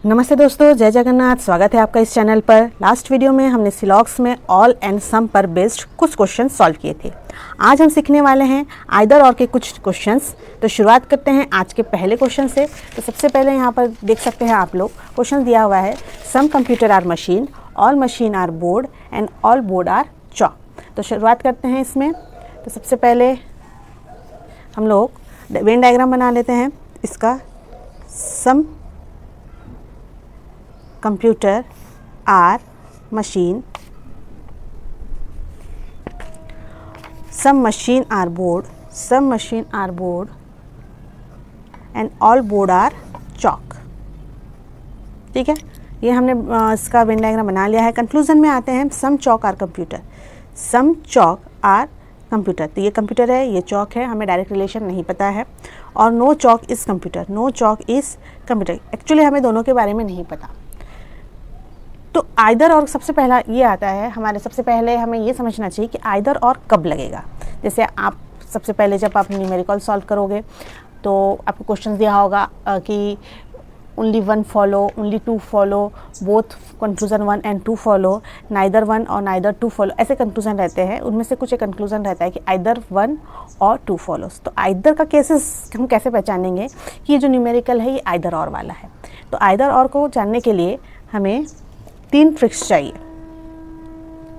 नमस्ते दोस्तों, जय जगन्नाथ। स्वागत है आपका इस चैनल पर। लास्ट वीडियो में हमने सिलॉक्स में ऑल एंड सम पर बेस्ड कुछ क्वेश्चन सॉल्व किए थे। आज हम सीखने वाले हैं आइदर और के कुछ क्वेश्चंस। तो शुरुआत करते हैं आज के पहले क्वेश्चन से। तो सबसे पहले यहाँ पर देख सकते हैं आप लोग, क्वेश्चन दिया हुआ है some computer are machine, all machine are board and all board are chalk. तो शुरुआत करते हैं इसमें। तो सबसे पहले हम लोग वेन डायग्राम बना लेते हैं इसका। Some computer are machine, some machine are board, some machine are board and all board are chalk। ठीक है, ये हमने इसका वेन डायग्राम बना लिया है। कंक्लूजन में आते हैं some chalk are computer, some chalk are computer. तो ये कंप्यूटर है, ये चॉक है, हमें डायरेक्ट रिलेशन नहीं पता है। और no chalk is computer, no chalk is computer. Actually हमें दोनों के बारे में नहीं पता। तो आइदर और सबसे पहला ये आता है हमारे। सबसे पहले हमें ये समझना चाहिए कि आइदर और कब लगेगा। जैसे आप सबसे पहले जब आप न्यूमेरिकल सॉल्व करोगे तो आपको क्वेश्चन दिया होगा कि only one follow, only two follow, both conclusion one and two follow, neither one और नाइदर टू फॉलो, ऐसे कंक्लूजन रहते हैं। उनमें से कुछ एक कंक्लूजन रहता है कि आइदर वन और टू फॉलोस। तो आइदर का केसेस हम कैसे पहचानेंगे कि ये जो न्यूमेरिकल है ये आइदर और वाला है। तो आइदर और को जानने के लिए हमें 3 ट्रिक्स चाहिए।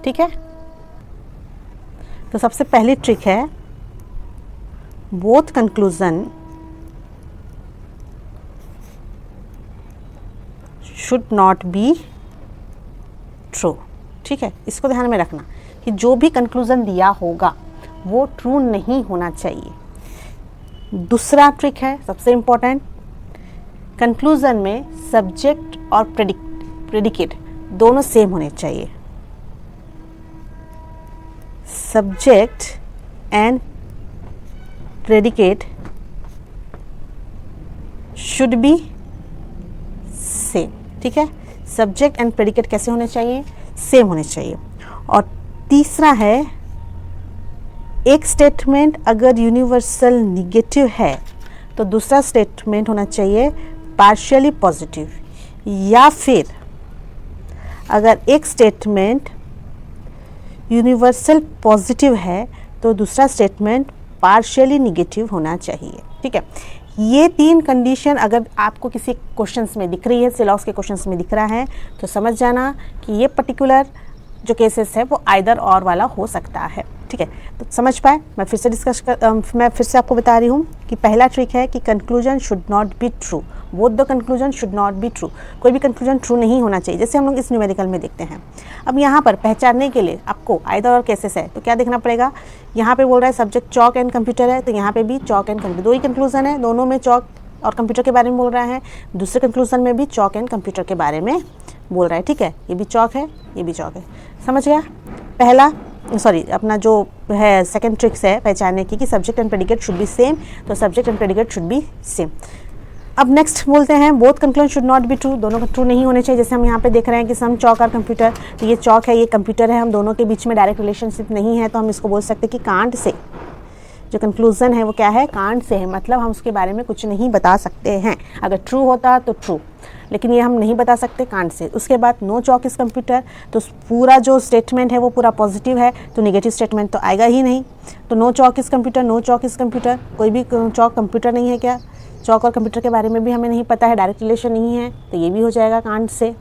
ठीक है, तो सबसे पहली ट्रिक है both conclusion should not be true. ठीक है, इसको ध्यान में रखना कि जो भी कंक्लूजन दिया होगा वो ट्रू नहीं होना चाहिए। दूसरा ट्रिक है सबसे इम्पोर्टेंट, कंक्लूजन में सब्जेक्ट और प्रेडिकेट दोनों सेम होने चाहिए। Subject and predicate should be same. ठीक है, सब्जेक्ट एंड प्रेडिकेट कैसे होने चाहिए? सेम होने चाहिए। और तीसरा है, एक स्टेटमेंट अगर यूनिवर्सल निगेटिव है तो दूसरा स्टेटमेंट होना चाहिए पार्शियली पॉजिटिव, या फिर अगर एक स्टेटमेंट यूनिवर्सल पॉजिटिव है तो दूसरा स्टेटमेंट पार्शियली निगेटिव होना चाहिए। ठीक है, ये 3 कंडीशन अगर आपको किसी क्वेश्चंस में दिख रही है, सिलॉक्स के क्वेश्चंस में दिख रहा है, तो समझ जाना कि ये पर्टिकुलर जो केसेस है वो आइदर और वाला हो सकता है। ठीक है, तो समझ पाए? मैं फिर से आपको बता रही हूँ कि पहला ट्रिक है कि conclusion should not be true, both the conclusion should not be true. कोई भी कंक्लूजन ट्रू नहीं होना चाहिए, जैसे हम लोग इस न्यूमेरिकल में देखते हैं। अब यहाँ पर पहचानने के लिए आपको आइदर और केसेस है तो क्या देखना पड़ेगा। यहाँ पे बोल रहा है सब्जेक्ट चॉक एंड कंप्यूटर है, तो यहाँ पे भी chalk and computer, 2 he conclusion है, दोनों में चॉक और कंप्यूटर के बारे में बोल रहा है। दूसरे कंक्लूजन में भी चॉक एंड कंप्यूटर के बारे में बोल रहा है। ठीक है, ये भी चॉक है, ये भी चॉक है। समझ गया? पहला अपना जो है सेकंड ट्रिक्स है पहचानने की कि subject and predicate should be same, तो subject and predicate should be same. अब नेक्स्ट बोलते हैं both conclusion should not be true, दोनों का ट्रू नहीं होने चाहिए। जैसे हम यहाँ पे देख रहे हैं कि सम चॉक आर कंप्यूटर, तो ये चॉक है, ये कंप्यूटर है, हम दोनों के बीच में डायरेक्ट रिलेशनशिप नहीं है, तो हम इसको बोल सकते हैं कि कांट से जो कंक्लूजन है वो क्या है, कांट से है, मतलब हम उसके बारे में कुछ नहीं बता सकते हैं। अगर ट्रू होता तो ट्रू, लेकिन ये हम नहीं बता सकते कांट से। उसके बाद नो चॉक इज़ कंप्यूटर, तो पूरा जो स्टेटमेंट है वो पूरा पॉजिटिव है, तो नेगेटिव स्टेटमेंट तो आएगा ही नहीं। तो no chalk is computer, no chalk is computer, कोई भी चॉक कंप्यूटर नहीं है क्या? चॉक और कंप्यूटर के बारे में भी हमें नहीं पता है, डायरेक्ट रिलेशन नहीं है, तो ये भी हो जाएगा कांट से।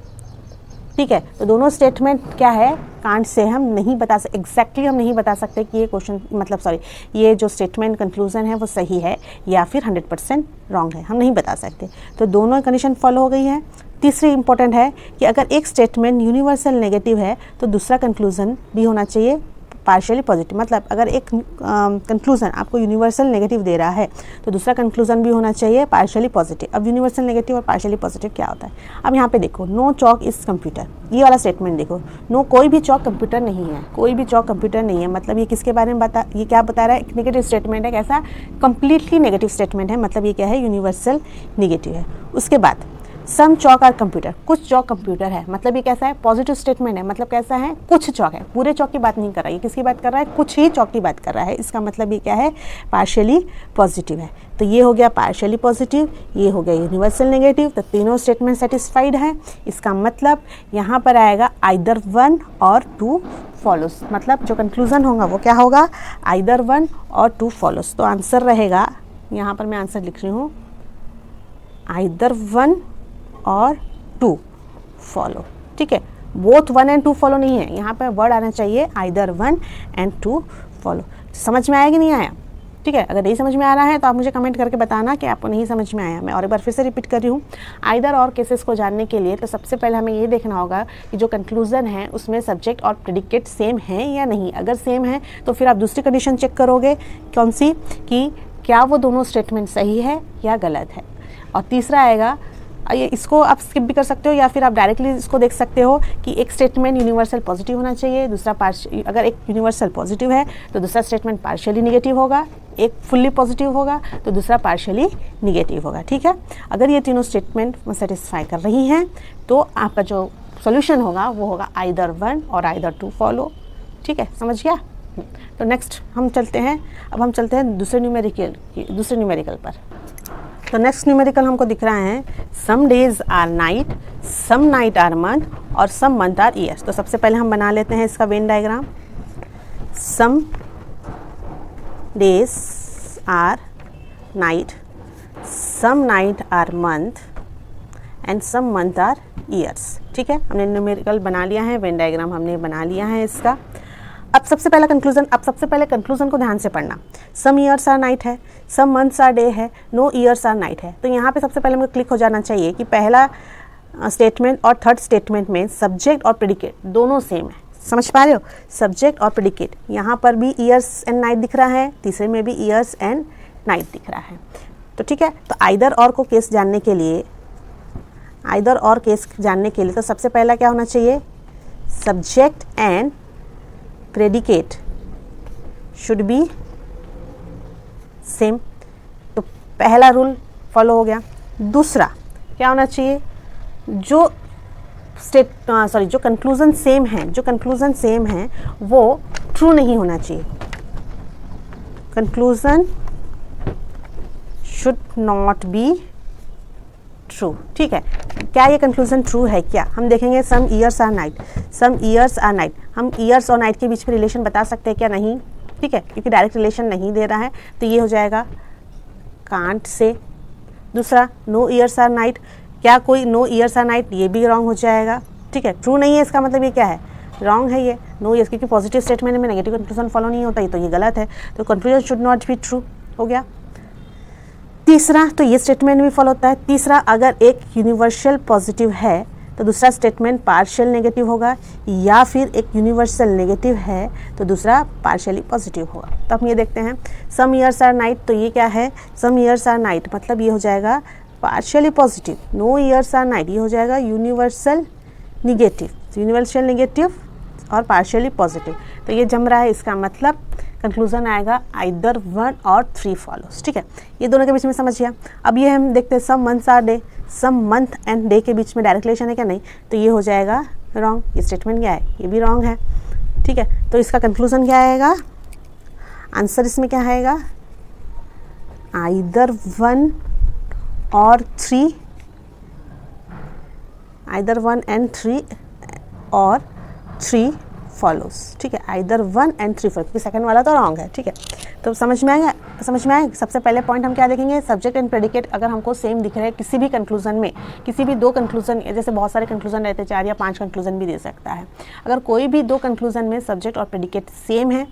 ठीक है, तो दोनों स्टेटमेंट क्या है, कांट से हम नहीं बता सकते, एग्जैक्टली हम नहीं बता सकते कि ये क्वेश्चन ये जो स्टेटमेंट कंक्लूजन है वो सही है या फिर 100% रॉन्ग है, हम नहीं बता सकते। तो दोनों कंडीशन फॉलो हो गई है। तीसरी इंपॉर्टेंट है कि अगर एक स्टेटमेंट यूनिवर्सल नेगेटिव है तो दूसरा कंक्लूजन भी होना चाहिए पार्शियली पॉजिटिव। मतलब अगर एक कंक्लूजन आपको यूनिवर्सल नेगेटिव दे रहा है तो दूसरा कंक्लूजन भी होना चाहिए पार्शियली पॉजिटिव। अब यूनिवर्सल नेगेटिव और पार्शियली पॉजिटिव क्या होता है? अब यहाँ पे देखो, नो चॉक इज़ कंप्यूटर, ये वाला स्टेटमेंट देखो, नो कोई भी चॉक कंप्यूटर नहीं है, कोई भी चॉक कंप्यूटर नहीं है, मतलब ये किसके बारे में ये क्या बता रहा है? एक नेगेटिव स्टेटमेंट है। कैसा? कंप्लीटली नेगेटिव स्टेटमेंट है, मतलब ये क्या है? यूनिवर्सल नेगेटिव है। उसके बाद सम चौक आर कंप्यूटर, कुछ चौक कंप्यूटर है, मतलब ये कैसा है, पॉजिटिव स्टेटमेंट है, मतलब कैसा है, कुछ चौक है, पूरे चौक की बात नहीं कर रहा है, ये किसकी बात कर रहा है, कुछ ही चौक की बात कर रहा है, इसका मतलब ये क्या है, पार्शियली पॉजिटिव है। तो ये हो गया पार्शियली पॉजिटिव, ये हो गया यूनिवर्सल नेगेटिव, तो तीनों स्टेटमेंट सेटिस्फाइड है। इसका मतलब यहाँ पर आएगा आइदर 1 और 2 फॉलोस, मतलब जो कंक्लूजन होगा वो क्या होगा, आइदर 1 और 2 फॉलोस। तो आंसर रहेगा, यहाँ पर मैं आंसर लिख रही हूँ, आइदर 1 और 2 फॉलो, ठीक है, बोथ 1 एंड 2 फॉलो नहीं है, यहाँ पर वर्ड आना चाहिए आइदर 1 एंड 2 फॉलो। समझ में आया कि नहीं आया, ठीक है। अगर नहीं समझ में आ रहा है तो आप मुझे कमेंट करके बताना कि आपको नहीं समझ में आया। मैं और एक बार फिर से रिपीट कर रही हूँ, आइदर और केसेस को जानने के लिए तो सबसे पहले हमें ये देखना होगा कि जो कंक्लूजन है उसमें सब्जेक्ट और प्रेडिकेट सेम है या नहीं। अगर सेम है तो फिर आप दूसरी कंडीशन चेक करोगे, कौन सी, कि क्या वो दोनों स्टेटमेंट सही है या गलत है। और तीसरा आएगा, ये इसको आप स्किप भी कर सकते हो या फिर आप डायरेक्टली इसको देख सकते हो कि एक स्टेटमेंट यूनिवर्सल पॉजिटिव होना चाहिए, दूसरा अगर एक यूनिवर्सल पॉजिटिव है तो दूसरा स्टेटमेंट पार्शियली निगेटिव होगा, एक फुल्ली पॉजिटिव होगा तो दूसरा पार्शियली निगेटिव होगा, ठीक है। अगर ये तीनों स्टेटमेंट सेटिस्फाई कर रही हैं तो आपका जो सॉल्यूशन होगा वो होगा आइदर 1 और आइदर 2 फॉलो, ठीक है, समझ गया। तो नेक्स्ट हम चलते हैं, अब हम चलते हैं दूसरे न्यूमेरिकल पर। तो नेक्स्ट न्यूमेरिकल हमको दिख रहा है, some days are night, some night are month और सम मंथ आर ईयर्स। तो सबसे पहले हम बना लेते हैं इसका Venn diagram. Some days are night, some night are month and some month are years, ठीक है। हमने न्यूमेरिकल बना लिया है, वेन डायग्राम हमने बना लिया है इसका। अब सबसे पहले कंक्लूजन को ध्यान से पढ़ना। सम ईयर्स आर नाइट है, सम मंथ्स आर डे है, नो ईयर्स आर नाइट है। तो यहाँ पे सबसे पहले मुझे क्लिक हो जाना चाहिए कि पहला स्टेटमेंट और थर्ड स्टेटमेंट में सब्जेक्ट और प्रेडिकेट दोनों सेम है। समझ पा रहे हो, सब्जेक्ट और प्रेडिकेट। यहाँ पर भी ईयर्स एंड नाइट दिख रहा है, तीसरे में भी ईयर्स एंड नाइट दिख रहा है। तो ठीक है, तो आइदर और को केस जानने के लिए, आइदर और केस जानने के लिए तो सबसे पहला क्या होना चाहिए, subject and predicate should be same. तो पहला रूल फॉलो हो गया। दूसरा क्या होना चाहिए, जो कंक्लूजन सेम है वो ट्रू नहीं होना चाहिए। Conclusion should not be true, ठीक है। क्या ये कंक्लूजन ट्रू है क्या, हम देखेंगे। Some years are night, some years are night, हम ईयर्स और नाइट के बीच में रिलेशन बता सकते हैं क्या, नहीं, ठीक है, क्योंकि डायरेक्ट रिलेशन नहीं दे रहा है, तो ये हो जाएगा कांट से। दूसरा, नो ईयर्स आर नाइट, क्या कोई नो ईयर्स आर नाइट, ये भी रॉन्ग हो जाएगा, ठीक है, ट्रू नहीं है। इसका मतलब ये क्या है, रॉन्ग है ये, नो ईयर्स, क्योंकि पॉजिटिव स्टेटमेंट में नेगेटिव कंक्लूजन फॉलो नहीं होता, तो ये गलत है। तो conclusion should not be true हो गया। तीसरा, तो ये स्टेटमेंट भी फॉलो होता है। तीसरा, अगर एक यूनिवर्सल पॉजिटिव है तो दूसरा स्टेटमेंट पार्शियल नेगेटिव होगा, या फिर एक यूनिवर्सल नेगेटिव है तो दूसरा पार्शियली पॉजिटिव होगा। तो हम ये देखते हैं, सम ईयर्स आर नाइट, तो ये क्या है, सम ईयर्स आर नाइट मतलब ये हो जाएगा partially positive. No years are night, ये हो जाएगा यूनिवर्सल नेगेटिव और पार्शियली पॉजिटिव। तो ये जम रहा है, इसका मतलब कंक्लूजन आएगा आइदर 1 और 3 फॉलोस, ठीक है। ये दोनों के बीच में समझ गया। अब ये हम देखते हैं, some months are day, some month and day के बीच में डायरेक्ट रिलेशन है क्या, नहीं, तो ये हो जाएगा रॉन्ग। ये स्टेटमेंट क्या है, ये भी रॉन्ग है, ठीक है। तो इसका कंक्लूजन क्या आएगा, आंसर इसमें क्या आएगा, आइदर 1 और 3, आइदर 1 एंड 3 और 3 फॉलोस, ठीक है, आइदर 1 एंड 3 फॉलोस, क्योंकि सेकंड वाला तो रॉन्ग है, ठीक है। तो समझ में आएगा, सबसे पहले पॉइंट हम क्या देखेंगे, सब्जेक्ट एंड प्रेडिकेट अगर हमको सेम दिख रहे हैं किसी भी कंक्लूजन में, किसी भी 2 कंक्लूजन, जैसे बहुत सारे कंक्लूजन रहते हैं, 4 या 5 कंक्लूजन भी दे सकता है। अगर कोई भी 2 कंक्लूजन में सब्जेक्ट और प्रेडिकेट सेम है,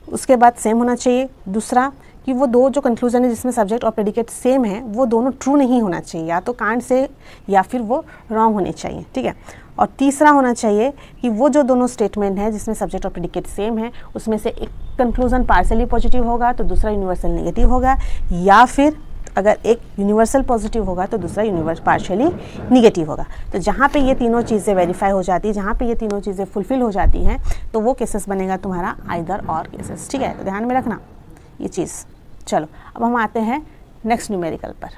उसके बाद सेम होना चाहिए। दूसरा, कि वो 2 जो कंक्लूजन है जिसमें सब्जेक्ट और प्रेडिकेट सेम है वो दोनों ट्रू नहीं होना चाहिए, या तो कांट से या फिर वो रॉन्ग होने चाहिए, ठीक है। और तीसरा होना चाहिए कि वो जो दोनों स्टेटमेंट है जिसमें सब्जेक्ट और प्रेडिकेट सेम है उसमें से एक कंक्लूजन पार्शियली पॉजिटिव होगा तो दूसरा यूनिवर्सल नेगेटिव होगा, या फिर अगर एक यूनिवर्सल पॉजिटिव होगा तो दूसरा पार्शियली निगेटिव होगा। तो जहाँ पे ये तीनों चीज़ें वेरीफाई हो जाती है, जहाँ पे ये तीनों चीज़ें फुलफिल हो जाती हैं, तो वो केसेस बनेगा तुम्हारा आइदर और केसेस, ठीक है। तो ध्यान में रखना ये चीज़। चलो अब हम आते हैं नेक्स्ट न्यूमेरिकल पर।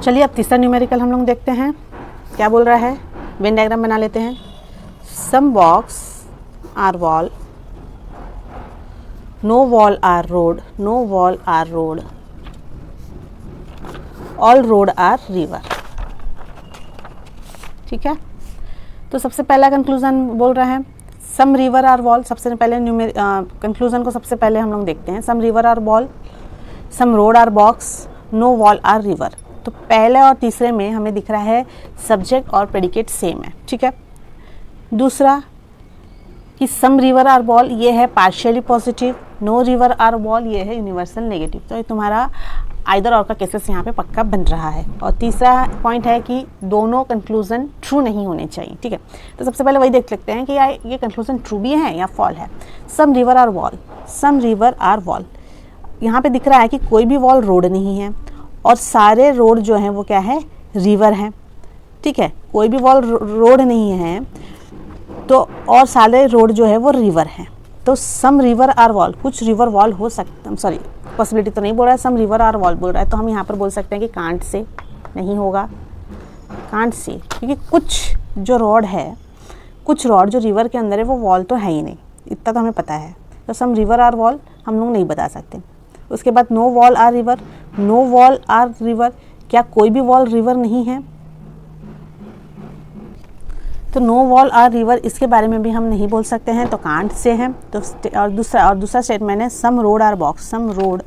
चलिए अब तीसरा न्यूमेरिकल हम लोग देखते हैं क्या बोल रहा है। वेन डायग्राम बना लेते हैं। Some box are wall, no wall are road, no wall are road, all road are river. ठीक है, तो सबसे पहला कंक्लूजन बोल रहा है सम रिवर आर वॉल। सबसे पहले कंक्लूजन को सबसे पहले हम लोग देखते हैं। Some river are wall, some road are box, no wall are river. तो पहले और तीसरे में हमें दिख रहा है सब्जेक्ट और प्रेडिकेट सेम है। ठीक है, दूसरा कि सम रिवर आर वॉल ये है partially positive, no river are wall ये है यूनिवर्सल नेगेटिव। तो ये तुम्हारा आइदर और का केसेस यहाँ पे पक्का बन रहा है। और तीसरा पॉइंट है कि दोनों कंक्लूजन ट्रू नहीं होने चाहिए। ठीक है, तो सबसे पहले वही देख लेते हैं कि ये कंक्लूजन ट्रू भी है या फॉल है। Some river are wall, some river are wall, यहाँ पे दिख रहा है कि कोई भी वॉल रोड नहीं है और सारे रोड जो हैं वो क्या है, रिवर हैं। ठीक है, कोई भी वॉल रोड नहीं है तो और सारे रोड जो है वो रिवर हैं। तो सम रिवर आर वॉल, कुछ रिवर वॉल हो सकता, सॉरी पॉसिबिलिटी तो नहीं बोल रहा है, सम रिवर आर वॉल बोल रहा है। तो हम यहाँ पर बोल सकते हैं कि कांट से नहीं होगा, कांट से, क्योंकि कुछ जो रोड है, कुछ रोड जो रिवर के अंदर है वो वॉल तो है ही नहीं, इतना तो हमें पता है। तो सम रिवर आर वॉल हम लोग नहीं बता सकते। उसके बाद no wall are river, no wall are river, क्या कोई भी वॉल रिवर नहीं है? तो नो वॉल आर रिवर इसके बारे में भी हम नहीं बोल सकते हैं, तो कांट से है। तो और दूसरा स्टेटमेंट है some road are box, some road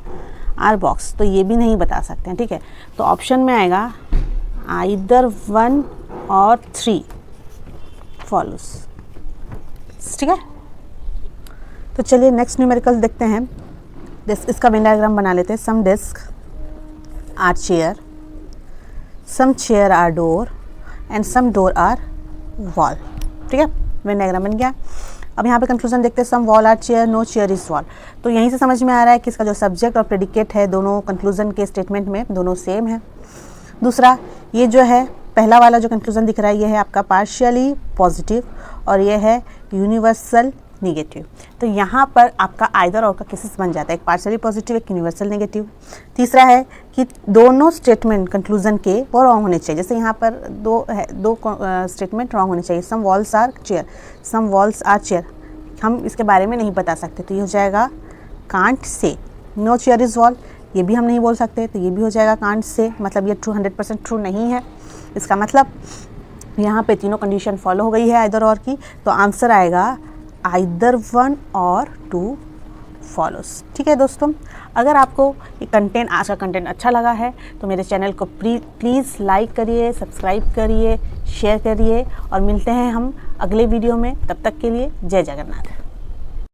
are box, तो ये भी नहीं बता सकते हैं। ठीक है, तो ऑप्शन में आएगा आइदर 1 और 3 फॉलोस। ठीक है, तो चलिए नेक्स्ट न्यूमेरिकल देखते हैं। इसका वेन डायग्राम बना लेते हैं। Some desk are chair, some chair are door and some door are wall. ठीक है, वेन डायग्राम बन गया। अब यहाँ पे कंक्लूजन देखते हैं। Some wall are chair, no chair is wall. तो यहीं से समझ में आ रहा है कि इसका जो सब्जेक्ट और प्रेडिकेट है दोनों कंक्लूजन के स्टेटमेंट में दोनों सेम है। दूसरा, ये जो है पहला वाला जो कंक्लूजन दिख रहा है ये है आपका पार्शियली पॉजिटिव और ये है यूनिवर्सल नेगेटिव। तो यहाँ पर आपका आइदर और का केसेस बन जाता है, एक पार्शियली पॉजिटिव, एक यूनिवर्सल नेगेटिव। तीसरा है कि दोनों स्टेटमेंट कंक्लूजन के वो रॉन्ग होने चाहिए। जैसे यहाँ पर दो स्टेटमेंट रॉन्ग होने चाहिए। Some walls are chair, some walls are chair, हम इसके बारे में नहीं बता सकते, तो ये हो जाएगा can't say. No chair is wall, ये भी हम नहीं बोल सकते, तो ये भी हो जाएगा कांट से। मतलब ये 100% ट्रू नहीं है। इसका मतलब यहाँ पे तीनों कंडीशन फॉलो हो गई है आइदर और की, तो आंसर आएगा आइदर 1 और 2 फॉलोस। ठीक है दोस्तों, अगर आपको ये कंटेंट, आज का कंटेंट अच्छा लगा है तो मेरे चैनल को प्लीज़ लाइक करिए, सब्सक्राइब करिए, शेयर करिए और मिलते हैं हम अगले वीडियो में। तब तक के लिए जय जगन्नाथ।